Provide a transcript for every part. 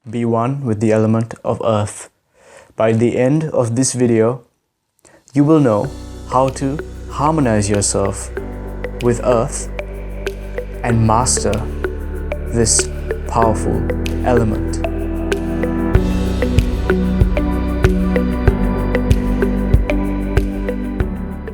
Be one with the element of earth. By the end of this video, you will know how to harmonize yourself with earth and master this powerful element.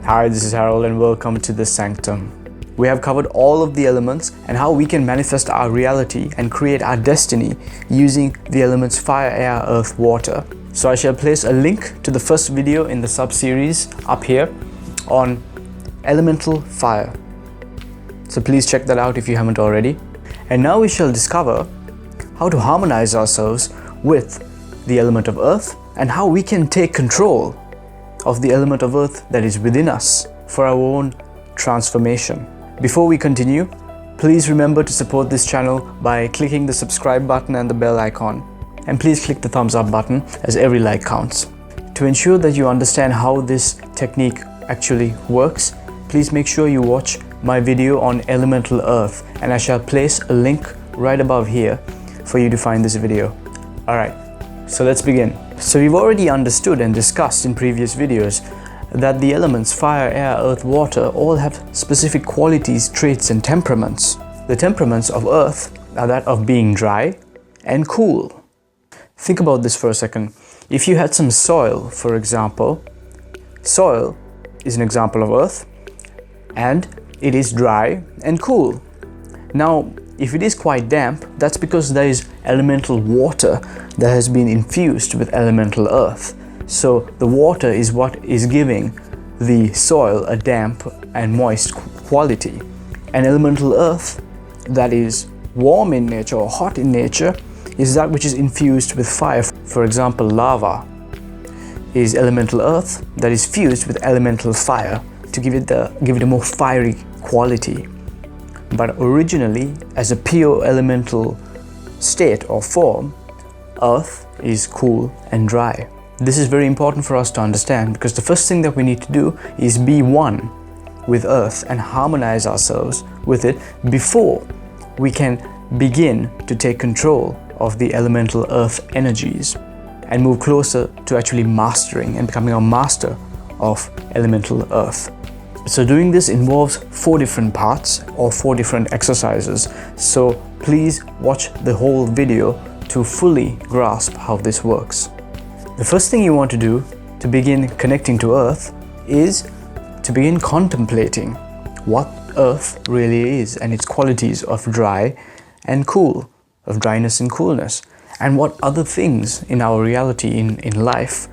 Hi, this is Harold and welcome to the Sanctum. We have covered all of the elements and how we can manifest our reality and create our destiny using the elements fire, air, earth, water. So I shall place a link to the first video in the sub-series up here on elemental fire. So please check that out if you haven't already. And now we shall discover how to harmonize ourselves with the element of earth and how we can take control of the element of earth that is within us for our own transformation. Before we continue, please remember to support this channel by clicking the subscribe button and the bell icon. And please click the thumbs up button as every like counts. To ensure that you understand how this technique actually works, please make sure you watch my video on elemental earth, and I shall place a link right above here for you to find this video. Alright, so let's begin. So we've already understood and discussed in previous videos that the elements fire, air, earth, water all have specific qualities, traits and temperaments. The temperaments of earth are that of being dry and cool. Think about this for a second. If you had some soil, for example, soil is an example of earth and it is dry and cool. Now, if it is quite damp, that's because there is elemental water that has been infused with elemental earth. So the water is what is giving the soil a damp and moist quality. And elemental earth that is warm in nature or hot in nature is that which is infused with fire. For example, lava is elemental earth that is fused with elemental fire to give it a more fiery quality. But originally, as a pure elemental state or form, earth is cool and dry. This is very important for us to understand, because the first thing that we need to do is be one with earth and harmonize ourselves with it before we can begin to take control of the elemental earth energies and move closer to actually mastering and becoming a master of elemental earth. So doing this involves 4 different parts or 4 different exercises. So please watch the whole video to fully grasp how this works. The first thing you want to do to begin connecting to earth is to begin contemplating what earth really is and its qualities of dry and cool, of dryness and coolness, and what other things in our reality in life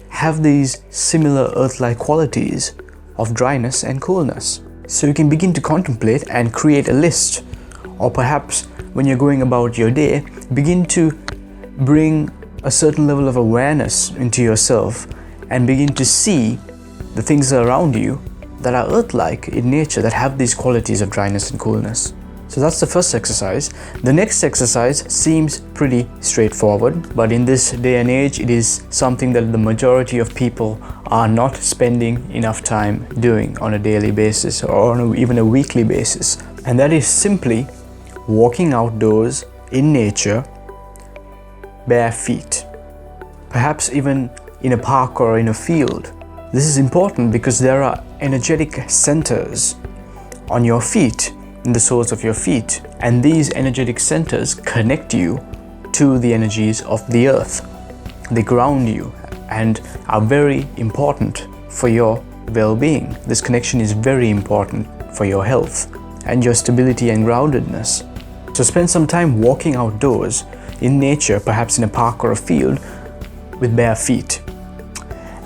have these similar earth-like qualities of dryness and coolness. So you can begin to contemplate and create a list, or perhaps when you're going about your day, begin to bring a certain level of awareness into yourself and begin to see the things around you that are earth-like in nature, that have these qualities of dryness and coolness. So that's the first exercise. The next exercise seems pretty straightforward, but in this day and age, it is something that the majority of people are not spending enough time doing on a daily basis or on even a weekly basis. And that is simply walking outdoors in nature, bare feet, perhaps even in a park or in a field. This is important because there are energetic centers on your feet, in the soles of your feet, and these energetic centers connect you to the energies of the earth. They ground you and are very important for your well-being. This connection is very important for your health and your stability and groundedness. So spend some time walking outdoors in nature, perhaps in a park or a field, with bare feet.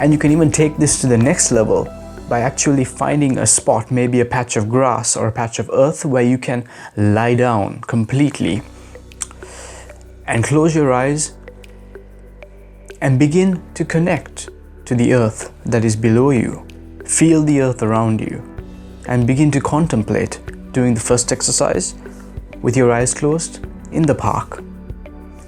And you can even take this to the next level by actually finding a spot, maybe a patch of grass or a patch of earth, where you can lie down completely and close your eyes and begin to connect to the earth that is below you. Feel the earth around you and begin to contemplate doing the first exercise with your eyes closed in the park,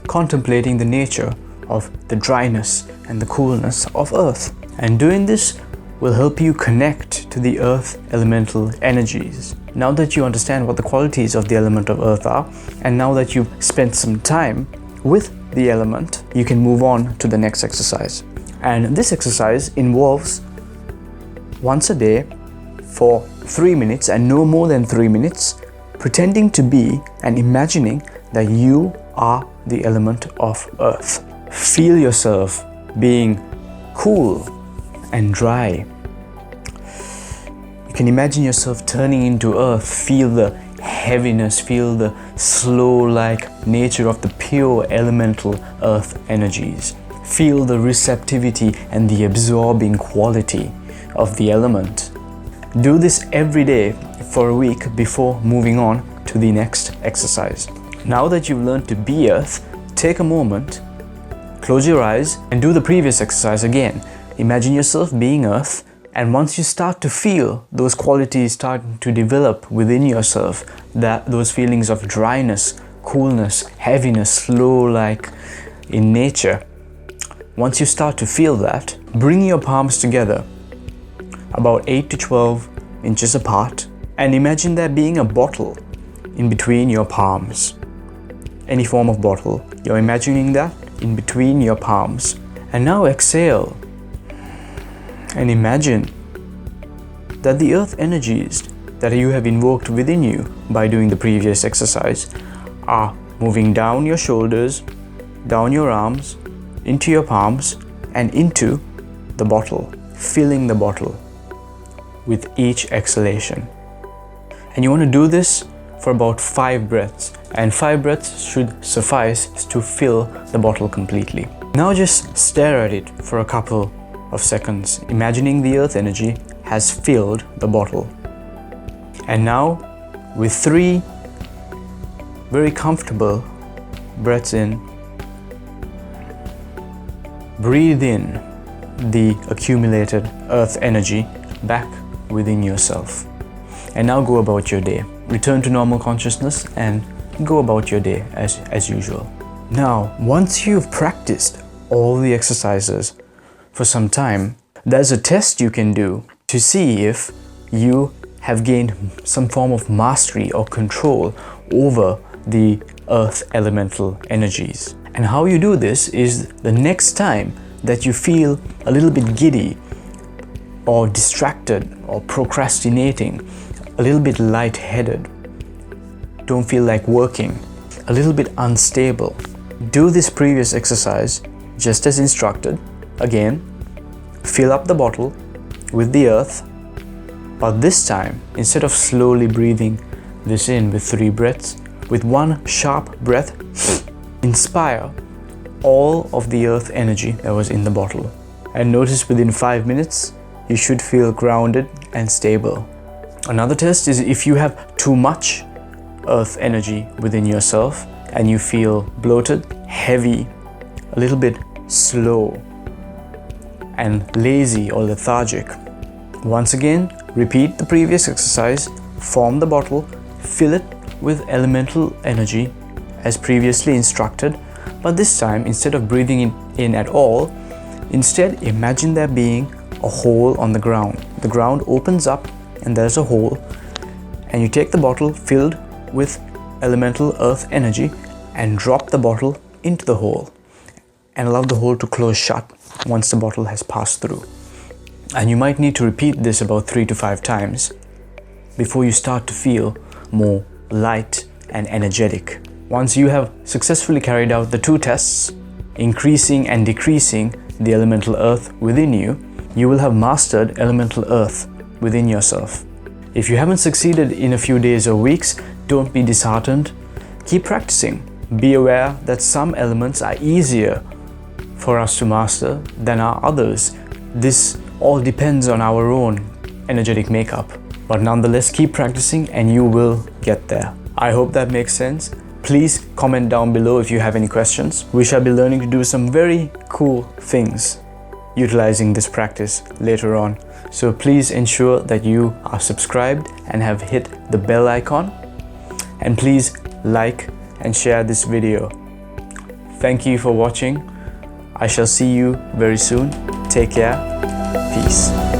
contemplating the nature of the dryness and the coolness of earth. And doing this will help you connect to the earth elemental energies. Now that you understand what the qualities of the element of earth are, and now that you've spent some time with the element, you can move on to the next exercise. And this exercise involves once a day for 3 minutes and no more than 3 minutes, pretending to be and imagining that you are the element of earth. Feel yourself being cool and dry. You can imagine yourself turning into earth. Feel the heaviness, feel the slow-like nature of the pure elemental earth energies. Feel the receptivity and the absorbing quality of the element. Do this every day for a week before moving on to the next exercise. Now that you've learned to be earth, take a moment, close your eyes and do the previous exercise again. Imagine yourself being earth, and once you start to feel those qualities starting to develop within yourself, those feelings of dryness, coolness, heaviness, slow-like in nature, once you start to feel that, bring your palms together about 8 to 12 inches apart and imagine there being a bottle in between your palms. Any form of bottle, you're imagining that in between your palms. And now exhale and imagine that the earth energies that you have invoked within you by doing the previous exercise are moving down your shoulders, down your arms, into your palms and into the bottle, filling the bottle with each exhalation. And you want to do this for about 5 breaths, and 5 breaths should suffice to fill the bottle completely. Now just stare at it for a couple of seconds, imagining the earth energy has filled the bottle. And now with 3 very comfortable breaths in, breathe in the accumulated earth energy back within yourself. And now go about your day. Return to normal consciousness and go about your day as usual. Now, once you've practiced all the exercises for some time, there's a test you can do to see if you have gained some form of mastery or control over the earth elemental energies. And how you do this is the next time that you feel a little bit giddy or distracted or procrastinating, a little bit lightheaded, don't feel like working, a little bit unstable, do this previous exercise just as instructed. Again, fill up the bottle with the earth, but this time, instead of slowly breathing this in with 3 breaths, with 1 sharp breath, inspire all of the earth energy that was in the bottle. And notice within 5 minutes, you should feel grounded and stable. Another test is if you have too much earth energy within yourself and you feel bloated, heavy, a little bit slow and lazy or lethargic. Once again, repeat the previous exercise, form the bottle, fill it with elemental energy as previously instructed, but this time instead of breathing it in at all, instead imagine there being a hole on the ground. The ground opens up and there's a hole, and you take the bottle filled with elemental earth energy and drop the bottle into the hole and allow the hole to close shut once the bottle has passed through. And you might need to repeat this about 3 to 5 times before you start to feel more light and energetic. Once you have successfully carried out the 2 tests, increasing and decreasing the elemental earth within you, you will have mastered elemental earth within yourself. If you haven't succeeded in a few days or weeks, don't be disheartened. Keep practicing. Be aware that some elements are easier for us to master than are others. This all depends on our own energetic makeup. But nonetheless, keep practicing and you will get there. I hope that makes sense. Please comment down below if you have any questions. We shall be learning to do some very cool things utilizing this practice later on. So please ensure that you are subscribed and have hit the bell icon. And please like and share this video. Thank you for watching. I shall see you very soon. Take care. Peace.